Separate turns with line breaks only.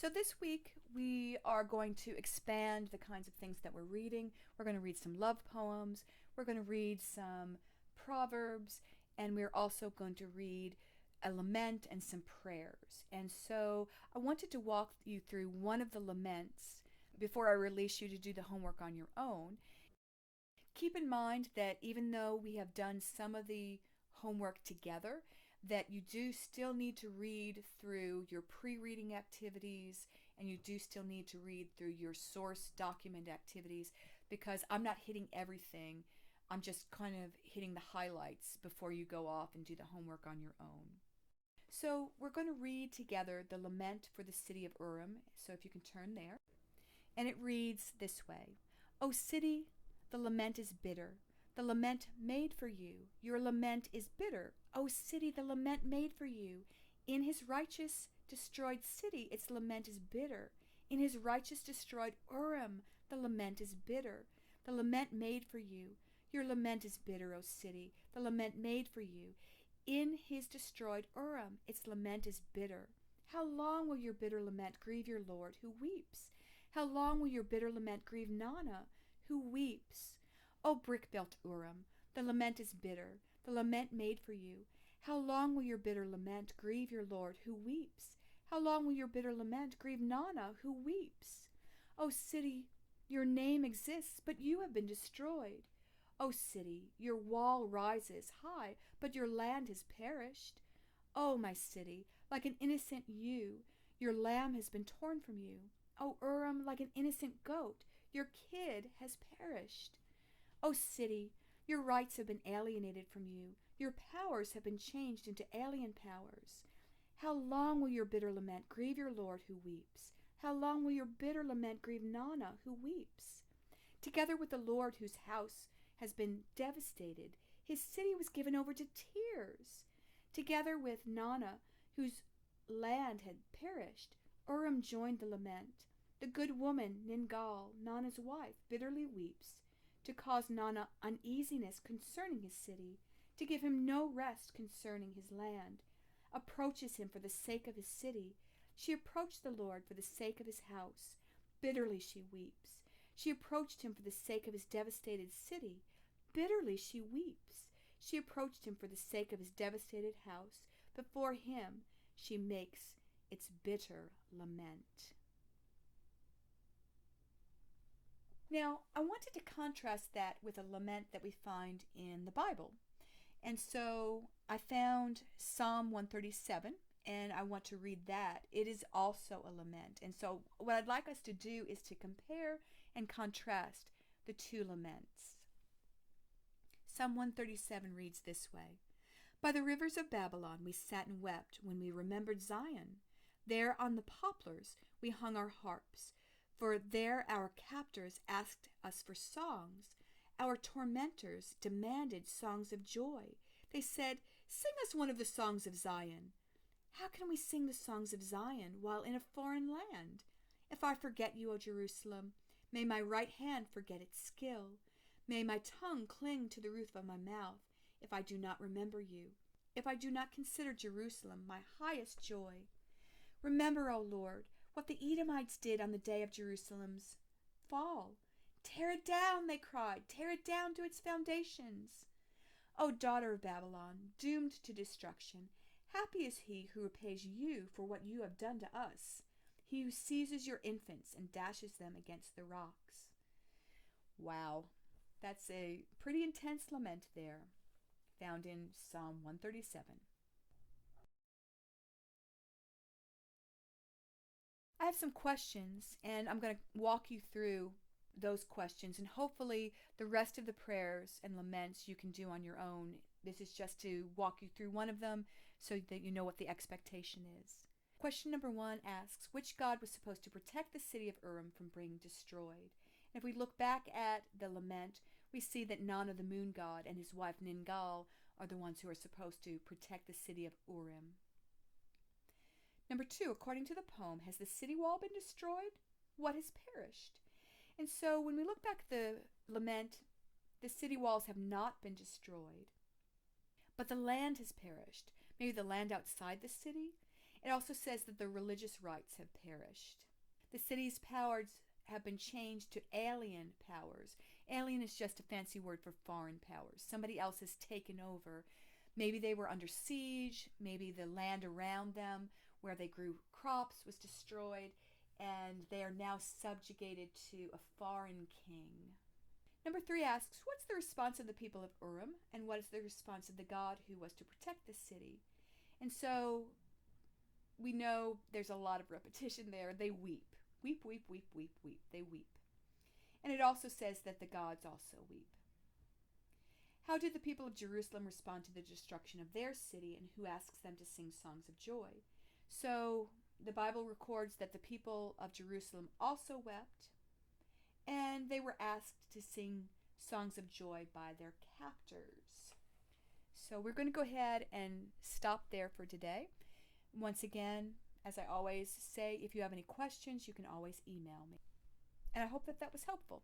So this week we are going to expand the kinds of things that we're reading. We're going to read some love poems, we're going to read some proverbs, and we're also going to read a lament and some prayers. And so I wanted to walk you through one of the laments before I release you to do the homework on your own. Keep in mind that even though we have done some of the homework together, that you do still need to read through your pre-reading activities, and you do still need to read through your source document activities, because I'm not hitting everything. I'm just kind of hitting the highlights before you go off and do the homework on your own. So we're going to read together the lament for the city of Urim. So if you can turn there. And it reads this way: O city, the lament is bitter, the lament made for you. Your lament is bitter. O city, the lament made for you. In his righteous destroyed city, its lament is bitter. In his righteous destroyed Urim, the lament is bitter. The lament made for you. Your lament is bitter, O city, the lament made for you. In his destroyed Urim, its lament is bitter. How long will your bitter lament grieve your Lord, who weeps? How long will your bitter lament grieve Nana, who weeps? O brick-built Urim, the lament is bitter, the lament made for you. How long will your bitter lament grieve your Lord, who weeps? How long will your bitter lament grieve Nana, who weeps? O city, your name exists, but you have been destroyed. O city, your wall rises high, but your land has perished. O my city, like an innocent ewe, your lamb has been torn from you. O Urim, like an innocent goat, your kid has perished. O city, your rights have been alienated from you. Your powers have been changed into alien powers. How long will your bitter lament grieve your Lord who weeps? How long will your bitter lament grieve Nana who weeps? Together with the Lord whose house has been devastated, his city was given over to tears. Together with Nana, whose land had perished, Urim joined the lament. The good woman, Ningal, Nana's wife, bitterly weeps, to cause Nana uneasiness concerning his city, to give him no rest concerning his land, approaches him for the sake of his city. She approached the Lord for the sake of his house. Bitterly she weeps. She approached him for the sake of his devastated city. Bitterly she weeps. She approached him for the sake of his devastated house. Before him she makes its bitter lament. Now, I wanted to contrast that with a lament that we find in the Bible. And so I found Psalm 137, and I want to read that. It is also a lament. And so what I'd like us to do is to compare and contrast the two laments. Psalm 137 reads this way: By the rivers of Babylon we sat and wept when we remembered Zion. There on the poplars we hung our harps, for there our captors asked us for songs. Our tormentors demanded songs of joy. They said, Sing us one of the songs of Zion. How can we sing the songs of Zion while in a foreign land? If I forget you, O Jerusalem, may my right hand forget its skill. May my tongue cling to the roof of my mouth if I do not remember you, if I do not consider Jerusalem my highest joy. Remember, O Lord, what the Edomites did on the day of Jerusalem's fall. Tear it down, they cried, tear it down to its foundations. O daughter of Babylon, doomed to destruction, happy is he who repays you for what you have done to us, he who seizes your infants and dashes them against the rocks. Wow, that's a pretty intense lament there, found in Psalm 137. I have some questions, and I'm going to walk you through those questions, and hopefully the rest of the prayers and laments you can do on your own. This is just to walk you through one of them so that you know what the expectation is. Question number 1 asks, which god was supposed to protect the city of Urim from being destroyed? And if we look back at the lament, we see that Nana, the moon god, and his wife Ningal are the ones who are supposed to protect the city of Urim. Number 2, according to the poem, has the city wall been destroyed? What has perished? And so when we look back at the lament, the city walls have not been destroyed, but the land has perished. Maybe the land outside the city. It also says that the religious rights have perished. The city's powers have been changed to alien powers. Alien is just a fancy word for foreign powers. Somebody else has taken over. Maybe they were under siege, maybe the land around them where they grew crops was destroyed, and they are now subjugated to a foreign king. Number 3 asks, what's the response of the people of Urim, and what is the response of the God who was to protect the city? And so we know there's a lot of repetition there. They weep. Weep, weep, weep, weep, weep. They weep. And it also says that the gods also weep. How did the people of Jerusalem respond to the destruction of their city, and who asks them to sing songs of joy? So the Bible records that the people of Jerusalem also wept, and they were asked to sing songs of joy by their captors. So we're going to go ahead and stop there for today. Once again, as I always say, if you have any questions, you can always email me. And I hope that that was helpful.